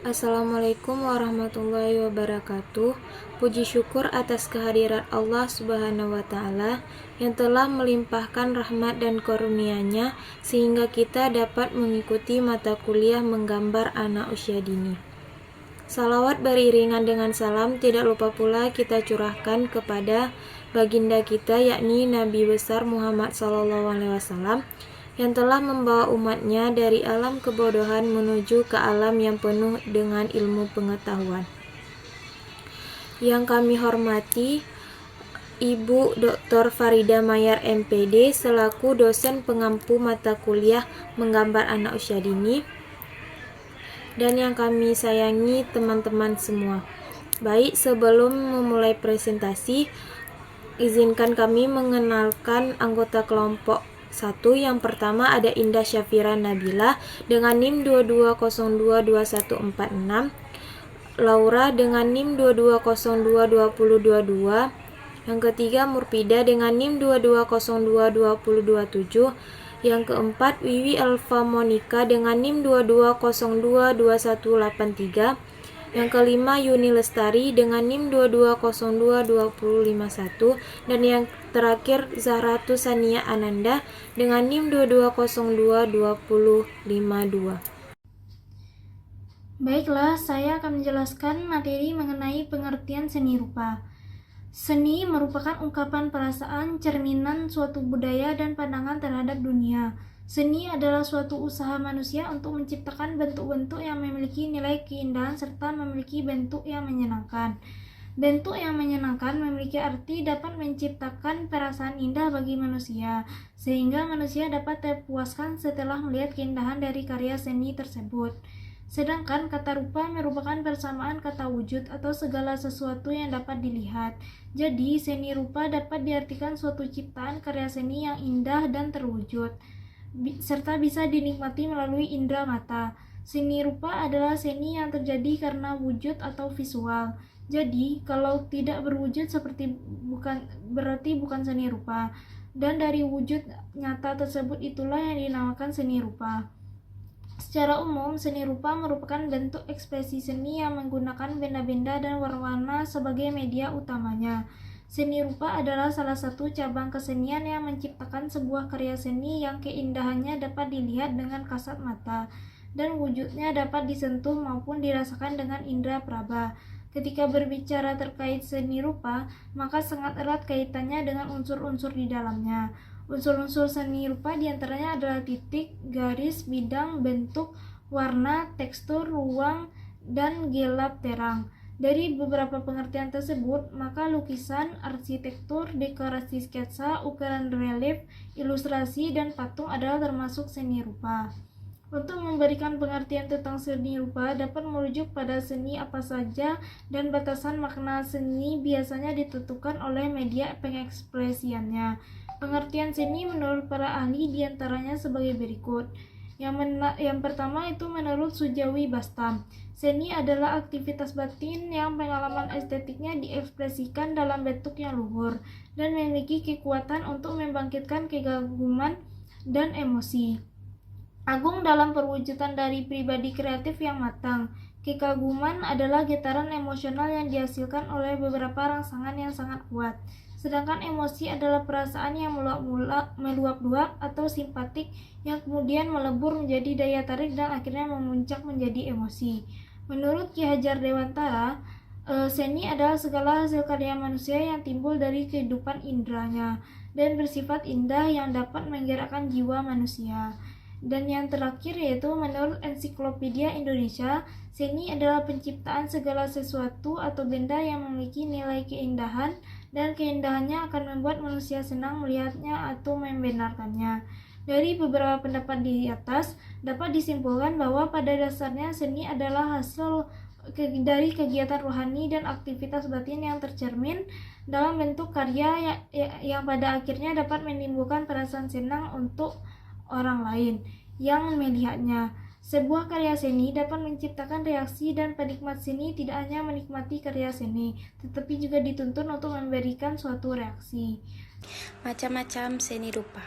Assalamualaikum warahmatullahi wabarakatuh. Puji syukur atas kehadiran Allah Subhanahu wa Ta'ala yang telah melimpahkan rahmat dan karunia-Nya sehingga kita dapat mengikuti mata kuliah menggambar anak usia dini. Salawat beriringan dengan salam tidak lupa pula kita curahkan kepada baginda kita, yakni Nabi besar Muhammad SAW, yang telah membawa umatnya dari alam kebodohan menuju ke alam yang penuh dengan ilmu pengetahuan. Yang kami hormati Ibu Dr. Farida Mayar MPD selaku dosen pengampu mata kuliah menggambar anak usia dini, dan yang kami sayangi teman-teman semua. Baik, sebelum memulai presentasi, izinkan kami mengenalkan anggota kelompok 1. Yang pertama ada Indah Syafira Nabila dengan NIM 22022146, Laura dengan NIM 22022022, yang ketiga Murpida dengan NIM 22022027, yang keempat Wiwi Alfa Monika dengan NIM 22022183, yang kelima Yuni Lestari dengan NIM 22022051, dan yang terakhir Zahratu Sania Ananda dengan NIM 22022052. Baiklah, saya akan menjelaskan materi mengenai pengertian seni rupa. Seni merupakan ungkapan perasaan, cerminan suatu budaya dan pandangan terhadap dunia. Seni adalah suatu usaha manusia untuk menciptakan bentuk-bentuk yang memiliki nilai keindahan serta memiliki bentuk yang menyenangkan. Bentuk yang menyenangkan memiliki arti dapat menciptakan perasaan indah bagi manusia, sehingga manusia dapat terpuaskan setelah melihat keindahan dari karya seni tersebut. Sedangkan kata rupa merupakan persamaan kata wujud atau segala sesuatu yang dapat dilihat. Jadi, seni rupa dapat diartikan suatu ciptaan karya seni yang indah dan terwujud, serta bisa dinikmati melalui indera mata. Seni rupa adalah seni yang terjadi karena wujud atau visual. Jadi, kalau tidak berwujud berarti bukan seni rupa. Dan dari wujud nyata tersebut itulah yang dinamakan seni rupa. Secara umum, seni rupa merupakan bentuk ekspresi seni yang menggunakan benda-benda dan warna-warna sebagai media utamanya. Seni rupa adalah salah satu cabang kesenian yang menciptakan sebuah karya seni yang keindahannya dapat dilihat dengan kasat mata dan wujudnya dapat disentuh maupun dirasakan dengan indera praba. Ketika berbicara terkait seni rupa, maka sangat erat kaitannya dengan unsur-unsur di dalamnya. Unsur-unsur seni rupa diantaranya adalah titik, garis, bidang, bentuk, warna, tekstur, ruang, dan gelap terang. Dari beberapa pengertian tersebut, maka lukisan, arsitektur, dekorasi sketsa, ukiran relief, ilustrasi, dan patung adalah termasuk seni rupa. Untuk memberikan pengertian tentang seni rupa dapat merujuk pada seni apa saja, dan batasan makna seni biasanya ditentukan oleh media pengekspresiannya. Pengertian seni menurut para ahli diantaranya sebagai berikut. Yang pertama itu menurut Sujawi Bastam, seni adalah aktivitas batin yang pengalaman estetiknya diekspresikan dalam bentuk yang luhur dan memiliki kekuatan untuk membangkitkan kekaguman dan emosi agung dalam perwujudan dari pribadi kreatif yang matang. Kekaguman adalah getaran emosional yang dihasilkan oleh beberapa rangsangan yang sangat kuat. Sedangkan emosi adalah perasaan yang meluap-luap atau simpatik yang kemudian melebur menjadi daya tarik dan akhirnya memuncak menjadi emosi. Menurut Ki Hajar Dewantara, seni adalah segala hasil karya manusia yang timbul dari kehidupan indranya dan bersifat indah yang dapat menggerakkan jiwa manusia. Dan yang terakhir yaitu menurut Ensiklopedia Indonesia, seni adalah penciptaan segala sesuatu atau benda yang memiliki nilai keindahan dan keindahannya akan membuat manusia senang melihatnya atau membenarkannya. Dari beberapa pendapat di atas, dapat disimpulkan bahwa pada dasarnya seni adalah hasil dari kegiatan rohani dan aktivitas batin yang tercermin dalam bentuk karya yang pada akhirnya dapat menimbulkan perasaan senang untuk orang lain yang melihatnya. Sebuah karya seni dapat menciptakan reaksi dan penikmat seni tidak hanya menikmati karya seni, tetapi juga dituntun untuk memberikan suatu reaksi. Macam-macam seni rupa.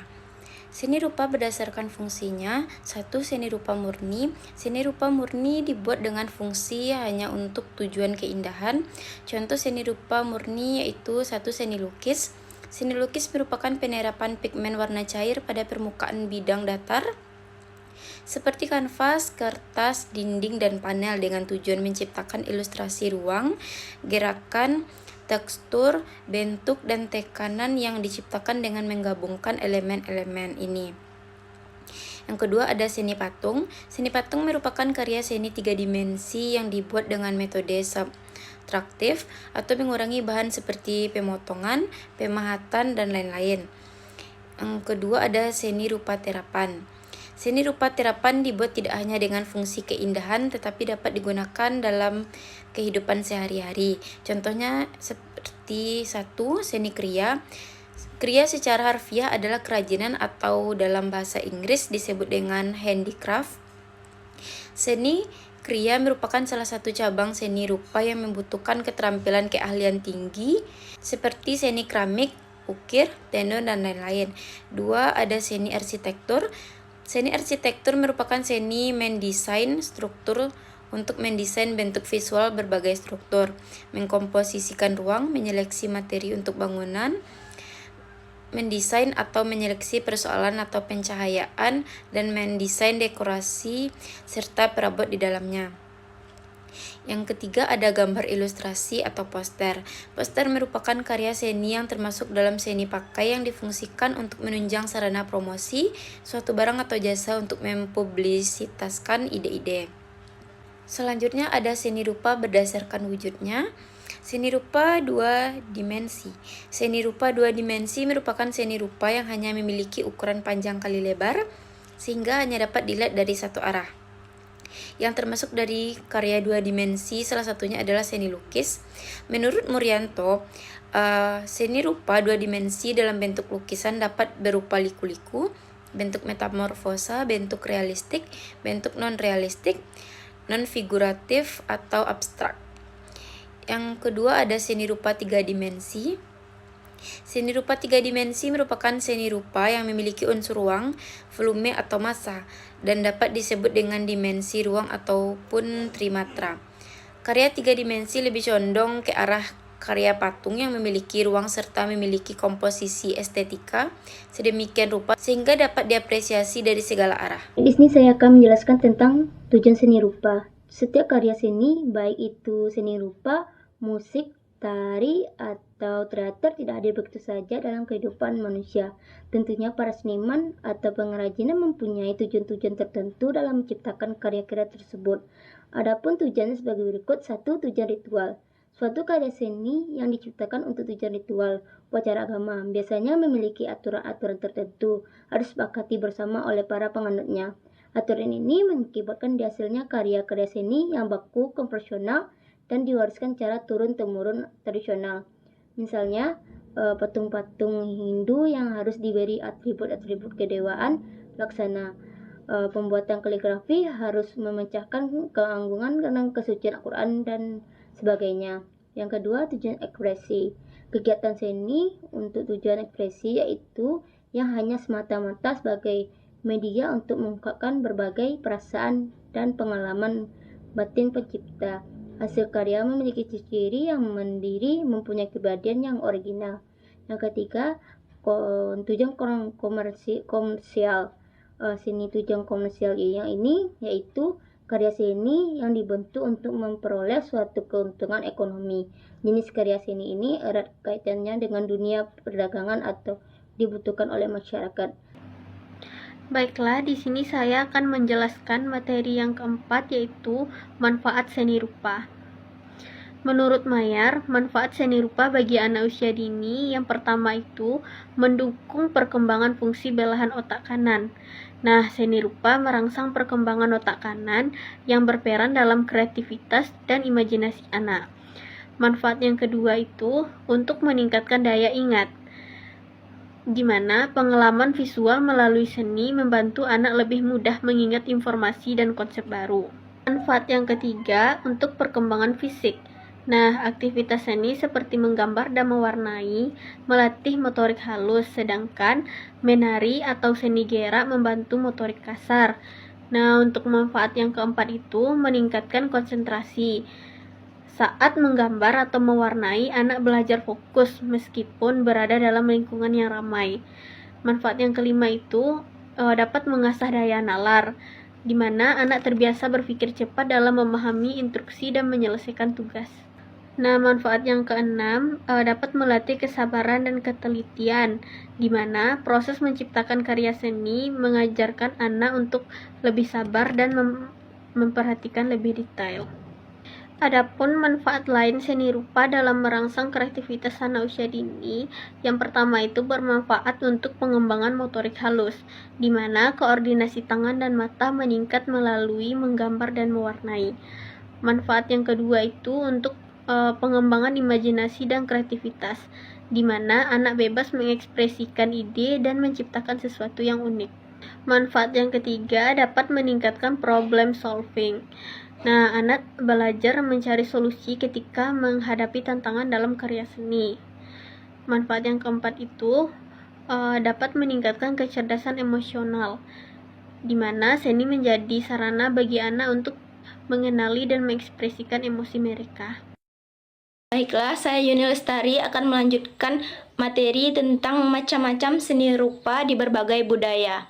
Seni rupa berdasarkan fungsinya. 1. Seni rupa murni. Seni rupa murni dibuat dengan fungsi hanya untuk tujuan keindahan. Contoh seni rupa murni yaitu 1. Seni lukis. Seni lukis merupakan penerapan pigmen warna cair pada permukaan bidang datar seperti kanvas, kertas, dinding, dan panel dengan tujuan menciptakan ilustrasi ruang, gerakan, tekstur, bentuk, dan tekanan yang diciptakan dengan menggabungkan elemen-elemen ini. Yang kedua ada seni patung. Seni patung merupakan karya seni 3 dimensi yang dibuat dengan metode subtraktif atau mengurangi bahan seperti pemotongan, pemahatan, dan lain-lain. Yang kedua ada seni rupa terapan. Seni rupa terapan dibuat tidak hanya dengan fungsi keindahan tetapi dapat digunakan dalam kehidupan sehari-hari. Contohnya seperti 1. Seni kriya. Kriya secara harfiah adalah kerajinan atau dalam bahasa Inggris disebut dengan handicraft. Seni kriya merupakan salah satu cabang seni rupa yang membutuhkan keterampilan keahlian tinggi seperti seni keramik, ukir, tenun, dan lain-lain. 2. Ada seni arsitektur. Seni arsitektur merupakan seni mendesain struktur untuk mendesain bentuk visual berbagai struktur, mengkomposisikan ruang, menyeleksi materi untuk bangunan, mendesain atau menyeleksi persoalan atau pencahayaan, dan mendesain dekorasi serta perabot di dalamnya. Yang ketiga ada gambar ilustrasi atau poster. Poster merupakan karya seni yang termasuk dalam seni pakai yang difungsikan untuk menunjang sarana promosi suatu barang atau jasa untuk mempublisitaskan ide-ide. Selanjutnya ada seni rupa berdasarkan wujudnya. Seni rupa 2 dimensi. Seni rupa 2 dimensi merupakan seni rupa yang hanya memiliki ukuran panjang kali lebar sehingga hanya dapat dilihat dari satu arah. Yang termasuk dari karya 2 dimensi salah satunya adalah seni lukis. Menurut Murianto, seni rupa 2 dimensi dalam bentuk lukisan dapat berupa liku-liku, bentuk metamorfosa, bentuk realistik, bentuk non-realistik, non-figuratif, atau abstrak. Yang kedua ada seni rupa 3 dimensi. Seni rupa 3 dimensi merupakan seni rupa yang memiliki unsur ruang, volume atau massa, dan dapat disebut dengan dimensi ruang ataupun trimatra. Karya 3 dimensi lebih condong ke arah karya patung yang memiliki ruang serta memiliki komposisi estetika sedemikian rupa sehingga dapat diapresiasi dari segala arah. Di sini saya akan menjelaskan tentang tujuan seni rupa. Setiap karya seni, baik itu seni rupa, musik, tari, atau teater tidak hadir begitu saja dalam kehidupan manusia. Tentunya para seniman atau pengrajinnya mempunyai tujuan-tujuan tertentu dalam menciptakan karya-karya tersebut. Adapun tujuannya sebagai berikut. 1. Tujuan ritual. Suatu karya seni yang diciptakan untuk tujuan ritual, upacara agama, biasanya memiliki aturan-aturan tertentu, harus disepakati bersama oleh para penganutnya. Aturan ini mengakibatkan dihasilnya karya-karya seni yang baku, konvensional, dan diwariskan secara turun-temurun tradisional. Misalnya, patung-patung Hindu yang harus diberi atribut-atribut kedewaan, laksana pembuatan kaligrafi harus memecahkan keanggungan karena kesucian Al-Quran dan sebagainya. Yang kedua, tujuan ekspresi. Kegiatan seni untuk tujuan ekspresi yaitu yang hanya semata-mata sebagai media untuk mengungkapkan berbagai perasaan dan pengalaman batin pencipta. Hasil karya memiliki ciri-ciri yang mandiri, mempunyai kepribadian yang original. Yang ketiga, tujuan komersial. Seni tujuan komersial yang ini yaitu karya seni yang dibentuk untuk memperoleh suatu keuntungan ekonomi. Jenis karya seni ini erat kaitannya dengan dunia perdagangan atau dibutuhkan oleh masyarakat. Baiklah, di sini saya akan menjelaskan materi yang keempat, yaitu manfaat seni rupa. Menurut Mayer, manfaat seni rupa bagi anak usia dini yang pertama itu mendukung perkembangan fungsi belahan otak kanan. Nah, seni rupa merangsang perkembangan otak kanan yang berperan dalam kreativitas dan imajinasi anak. Manfaat yang kedua itu untuk meningkatkan daya ingat, di mana pengalaman visual melalui seni membantu anak lebih mudah mengingat informasi dan konsep baru. Manfaat yang ketiga untuk perkembangan fisik, Nah, aktivitas seni seperti menggambar dan mewarnai melatih motorik halus, sedangkan menari atau seni gerak membantu motorik kasar. Nah, untuk manfaat yang keempat itu meningkatkan konsentrasi. Saat menggambar atau mewarnai, anak belajar fokus meskipun berada dalam lingkungan yang ramai. Manfaat yang kelima itu dapat mengasah daya nalar, di mana anak terbiasa berpikir cepat dalam memahami instruksi dan menyelesaikan tugas. Nah, manfaat yang keenam dapat melatih kesabaran dan ketelitian, di mana proses menciptakan karya seni mengajarkan anak untuk lebih sabar dan memperhatikan lebih detail. Adapun manfaat lain seni rupa dalam merangsang kreativitas anak usia dini, yang pertama itu bermanfaat untuk pengembangan motorik halus, di mana koordinasi tangan dan mata meningkat melalui menggambar dan mewarnai. Manfaat yang kedua itu untuk pengembangan imajinasi dan kreativitas, di mana anak bebas mengekspresikan ide dan menciptakan sesuatu yang unik. Manfaat yang ketiga dapat meningkatkan problem solving. Nah, anak belajar mencari solusi ketika menghadapi tantangan dalam karya seni. Manfaat yang keempat itu dapat meningkatkan kecerdasan emosional, di mana seni menjadi sarana bagi anak untuk mengenali dan mengekspresikan emosi mereka. Baiklah, saya Yuni Lestari akan melanjutkan materi tentang macam-macam seni rupa di berbagai budaya.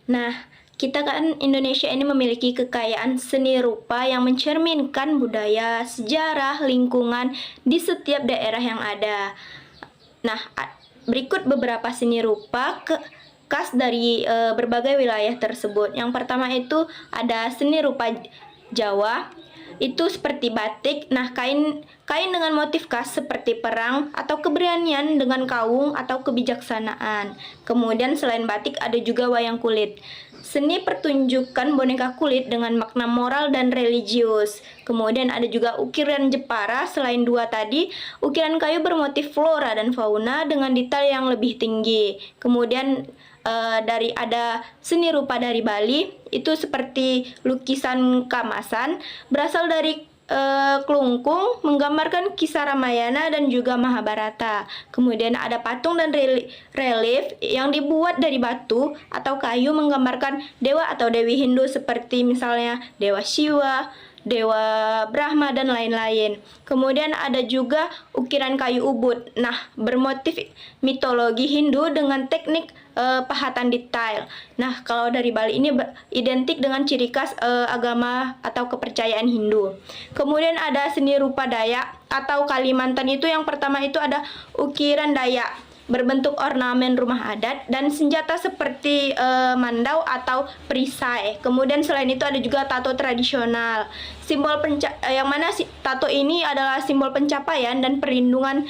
Nah, kita kan Indonesia ini memiliki kekayaan seni rupa yang mencerminkan budaya, sejarah, lingkungan di setiap daerah yang ada. Nah, berikut beberapa seni rupa khas dari berbagai wilayah tersebut. Yang pertama itu ada seni rupa Jawa, itu seperti batik. Nah, kain dengan motif khas seperti perang atau keberanian dengan kaung atau kebijaksanaan. Kemudian selain batik ada juga wayang kulit. Seni pertunjukan boneka kulit dengan makna moral dan religius. Kemudian ada juga ukiran Jepara. Selain dua tadi, ukiran kayu bermotif flora dan fauna dengan detail yang lebih tinggi. Kemudian ada seni rupa dari Bali, itu seperti lukisan kamasan, berasal dari kelungkung, menggambarkan kisah Ramayana dan juga Mahabharata. Kemudian ada patung dan relief yang dibuat dari batu atau kayu, menggambarkan dewa atau dewi Hindu seperti misalnya Dewa Shiva, Dewa Brahma, dan lain-lain. Kemudian ada juga ukiran kayu ubud. Nah, bermotif mitologi Hindu dengan teknik pahatan detail. Nah, kalau dari Bali ini identik dengan ciri khas agama atau kepercayaan Hindu. Kemudian ada seni rupa Dayak atau Kalimantan, itu yang pertama itu ada ukiran Dayak berbentuk ornamen rumah adat dan senjata seperti mandau atau perisai. Kemudian selain itu ada juga tato tradisional. Yang mana tato ini adalah simbol pencapaian dan perlindungan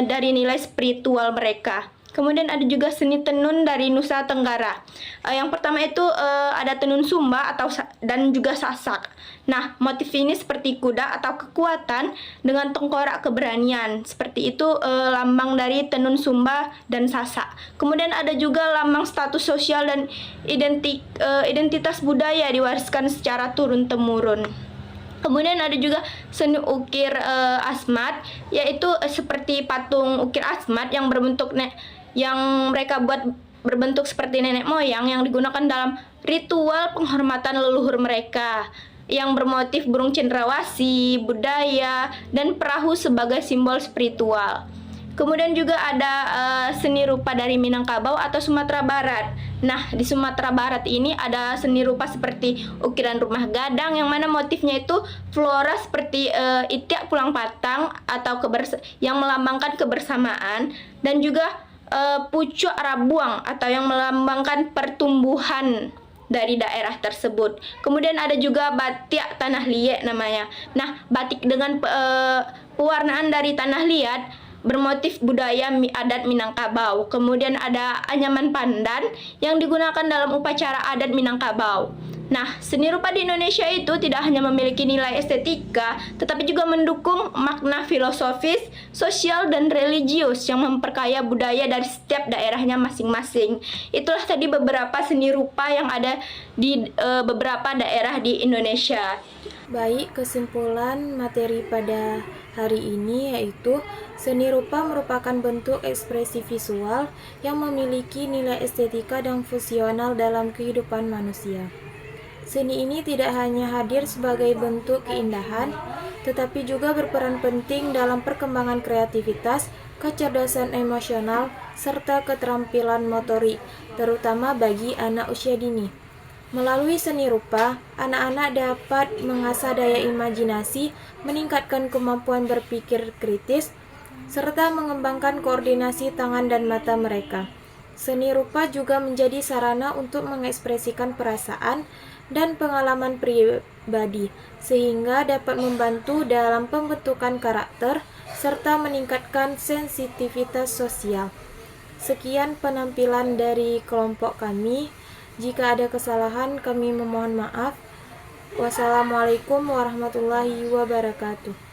dari nilai spiritual mereka. Kemudian ada juga seni tenun dari Nusa Tenggara. Yang pertama itu ada tenun Sumba dan juga Sasak. Nah, motif ini seperti kuda atau kekuatan dengan tengkorak keberanian. Seperti itu lambang dari tenun Sumba dan Sasak. Kemudian ada juga lambang status sosial dan identitas budaya diwariskan secara turun-temurun. Kemudian ada juga seni ukir asmat, yaitu seperti patung ukir asmat yang mereka buat berbentuk seperti nenek moyang yang digunakan dalam ritual penghormatan leluhur mereka, yang bermotif burung cendrawasih, budaya, dan perahu sebagai simbol spiritual. Kemudian juga ada seni rupa dari Minangkabau atau Sumatera Barat. Nah, di Sumatera Barat ini ada seni rupa seperti ukiran rumah gadang, yang mana motifnya itu flora seperti itiak pulang patang atau yang melambangkan kebersamaan, dan juga pucuk rabuang atau yang melambangkan pertumbuhan dari daerah tersebut. Kemudian ada juga batik tanah liat namanya. Nah, batik dengan pewarnaan dari tanah liat bermotif budaya adat Minangkabau. Kemudian ada anyaman pandan yang digunakan dalam upacara adat Minangkabau. Nah, seni rupa di Indonesia itu tidak hanya memiliki nilai estetika, tetapi juga mendukung makna filosofis, sosial, dan religius yang memperkaya budaya dari setiap daerahnya masing-masing. Itulah tadi beberapa seni rupa yang ada di beberapa daerah di Indonesia. Baik, kesimpulan materi pada hari ini yaitu seni rupa merupakan bentuk ekspresi visual yang memiliki nilai estetika dan fungsional dalam kehidupan manusia. Seni ini tidak hanya hadir sebagai bentuk keindahan, tetapi juga berperan penting dalam perkembangan kreativitas, kecerdasan emosional, serta keterampilan motorik, terutama bagi anak usia dini. Melalui seni rupa, anak-anak dapat mengasah daya imajinasi, meningkatkan kemampuan berpikir kritis, serta mengembangkan koordinasi tangan dan mata mereka. Seni rupa juga menjadi sarana untuk mengekspresikan perasaan dan pengalaman pribadi, sehingga dapat membantu dalam pembentukan karakter serta meningkatkan sensitivitas sosial. Sekian penampilan dari kelompok kami. Jika ada kesalahan, kami memohon maaf. Wassalamualaikum warahmatullahi wabarakatuh.